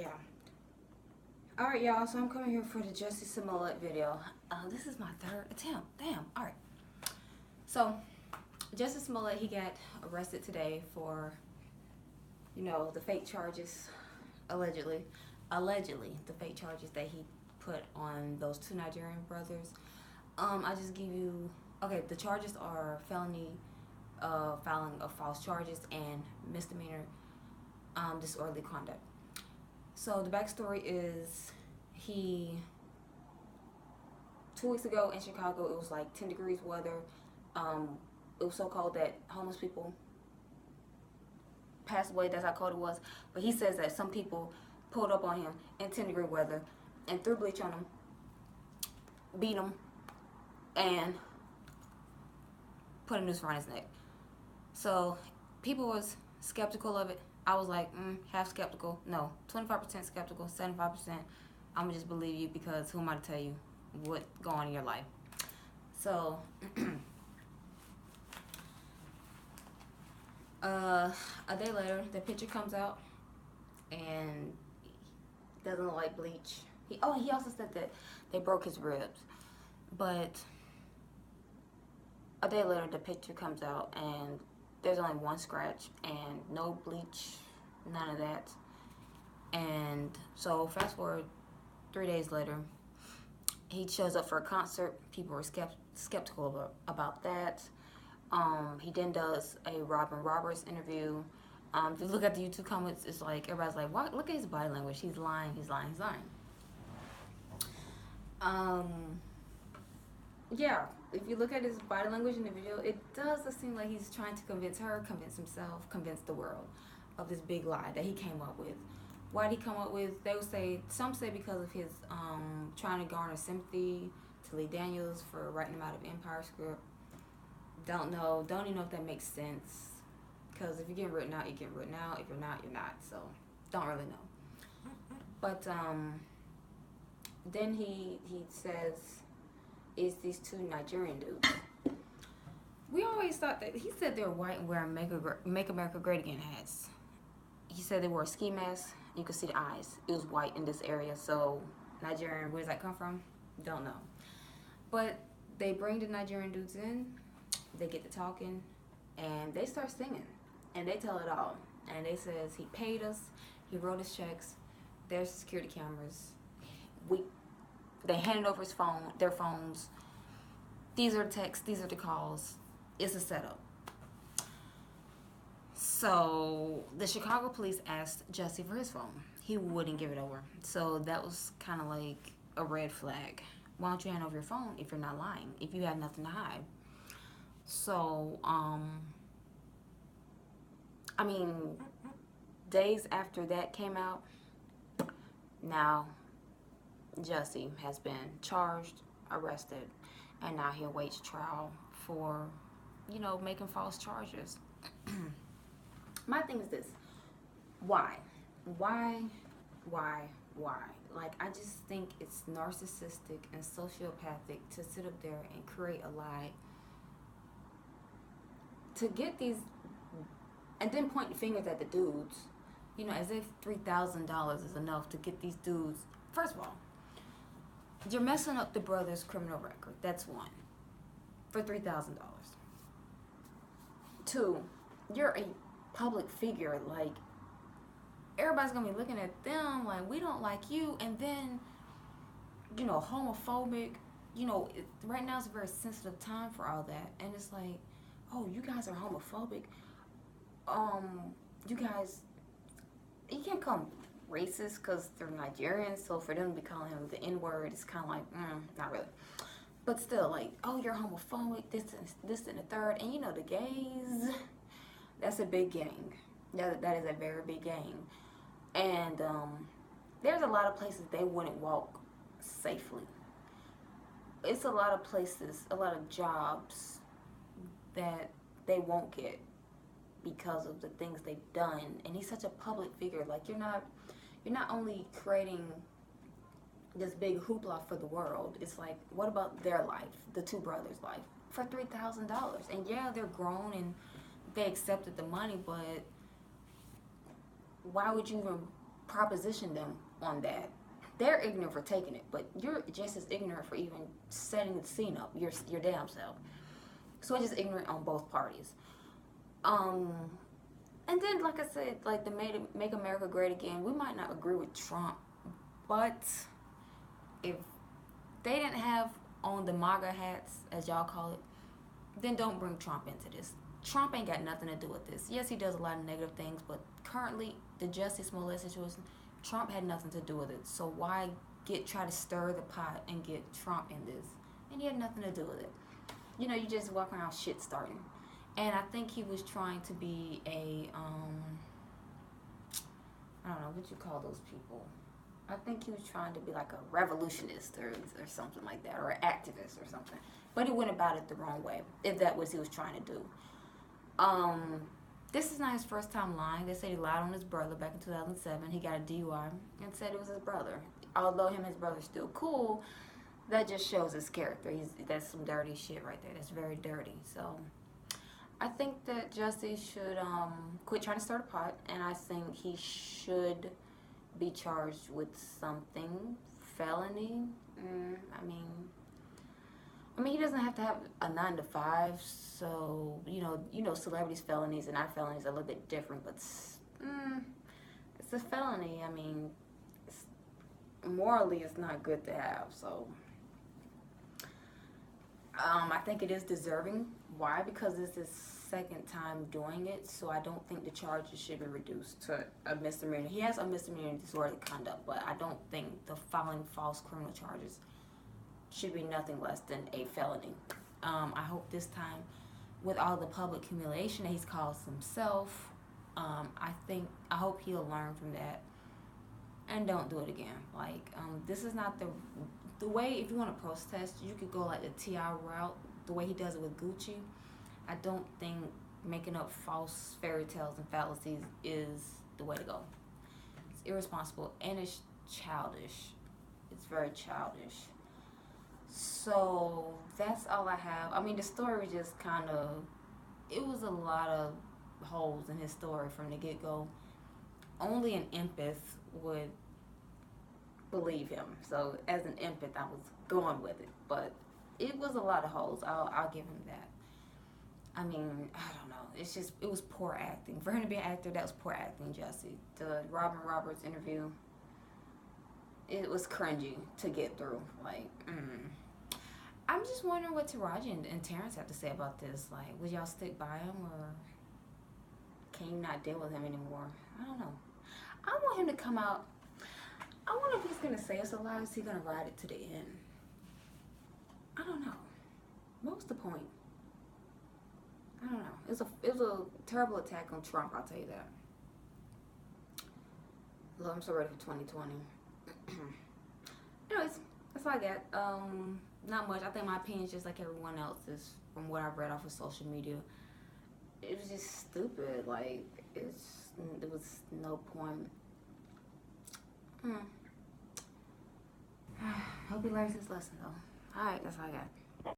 Yeah. Alright, y'all, so I'm coming here for the Jussie Smollett video. This is my third attempt. Damn. Alright. So, Jussie Smollett, he got arrested today for, the fake charges, allegedly, the fake charges that he put on those two Nigerian brothers. I just give you, okay, the charges are felony filing of false charges and misdemeanor disorderly conduct. So the backstory is 2 weeks ago in Chicago, it was like 10 degrees weather. It was so cold that homeless people passed away. That's how cold it was. But he says that some people pulled up on him in 10-degree weather and threw bleach on him, beat him, and put a noose around his neck. So people was skeptical of it. I was like, half skeptical. No, 25% skeptical, 75%. I'm gonna just believe you because who am I to tell you what go on in your life? So, a day later, the picture comes out and doesn't look like bleach. He also said that they broke his ribs, but a day later, the picture comes out and there's only one scratch and no bleach, none of that. And so fast forward 3 days later, he shows up for a concert. People were skeptical about that. He then does a Robin Roberts interview. If you look at the YouTube comments, it's like everybody's like, "What? Look at his body language. He's lying. He's lying. He's lying." Yeah, if you look at his body language in the video, it does seem like he's trying to convince her, convince himself, convince the world of this big lie that he came up with. Why did he come up with? They would say, some say because of his trying to garner sympathy to Lee Daniels for writing him out of Empire script. Don't know. Don't even know if that makes sense. Because if you're getting written out, you're getting written out. If you're not, you're not. So, don't really know. But then he says, it's these two Nigerian dudes. We always thought that he said they were white and wearing Make America Great Again hats. He said they wore a ski mask. You could see the eyes. It was white in this area. So Nigerian, where does that come from? Don't know. But they bring the Nigerian dudes in. They get to talking, and they start singing, and they tell it all. And they says he paid us. He wrote his checks. There's security cameras. They handed over their phones. These are the texts, these are the calls. It's a setup. So the Chicago police asked Jussie for his phone. He wouldn't give it over. So that was kind of like a red flag. Why don't you hand over your phone if you're not lying, if you have nothing to hide? So, days after that came out, now Jussie has been charged, arrested, and now he awaits trial for, making false charges. My thing is this. Why? Like, I just think it's narcissistic and sociopathic to sit up there and create a lie to get these, and then point fingers at the dudes, as if $3,000 is enough to get these dudes. First of all, you're messing up the brother's criminal record. That's one. For $3,000. Two, you're a public figure. Like, everybody's gonna be looking at them like, we don't like you. And then, homophobic. Right now it's a very sensitive time for all that. And it's like, oh, you guys are homophobic. You can't call them racist because they're Nigerians, so for them to be calling him the N-word, it's kind of like, not really. But still, like, oh, you're homophobic, this and the third. And the gays, that's a big gang. That is a very big gang. And there's a lot of places they wouldn't walk safely. It's a lot of places, a lot of jobs that they won't get because of the things they've done. And he's such a public figure. Like, you're not only creating this big hoopla for the world. It's like, what about their life, the two brothers' life, for $3,000? And yeah, they're grown and they accepted the money, but why would you even proposition them on that. They're ignorant for taking it, but you're just as ignorant for even setting the scene up. Your damn self. So it's just ignorant on both parties. And then, like I said, like the Make America Great Again, we might not agree with Trump, but if they didn't have on the MAGA hats, as y'all call it, then don't bring Trump into this. Trump ain't got nothing to do with this. Yes, he does a lot of negative things, but currently, the Jussie Smollett situation, Trump had nothing to do with it. So why try to stir the pot and get Trump in this? And he had nothing to do with it. You know, you just walk around shit starting. And I think he was trying to be a, I don't know, what you call those people? I think he was trying to be like a revolutionist or something like that, or an activist or something. But he went about it the wrong way, if that was what he was trying to do. This is not his first time lying. They said he lied on his brother back in 2007. He got a DUI and said it was his brother. Although him and his brother's still cool, that just shows his character. That's some dirty shit right there. That's very dirty. So I think that Jussie should quit trying to start a pot, and I think he should be charged with something, felony. I mean, he doesn't have to have a 9 to 5. So you know, celebrities' felonies and our felonies are a little bit different, but it's a felony. I mean, morally, it's not good to have. So I think it is deserving. Why? Because it's his second time doing it, so I don't think the charges should be reduced to a misdemeanor. He has a misdemeanor disorderly conduct, but I don't think the filing false criminal charges should be nothing less than a felony. I hope this time, with all the public humiliation that he's caused himself, I hope he'll learn from that and don't do it again. Like, this is not the way. If you want to protest, you could go like the T.I. route, the way he does it with Gucci. I don't think making up false fairy tales and fallacies is the way to go. It's irresponsible and it's childish. It's very childish. So that's all I have. I mean, the story just it was a lot of holes in his story from the get-go. Only an empath would believe him. So as an empath, I was going with it. But it was a lot of holes. I'll give him that. I mean, I don't know. It was poor acting. For him to be an actor, that was poor acting, Jussie. The Robin Roberts interview, it was cringy to get through. Like, I'm just wondering what Taraji and Terrence have to say about this. Like, would y'all stick by him, or can you not deal with him anymore? I don't know. I want him to come out. I wonder if he's going to say us a lie, or is he going to ride it to the end? I don't know. What was the point? I don't know. It was a terrible attack on Trump, I'll tell you that. Lord, I'm so ready for 2020. Anyways, that's all I got. Not much. I think my opinion is just like everyone else's from what I've read off of social media. It was just stupid. Like, there was no point. Hope he learns his lesson, though. Alright, that's all I got.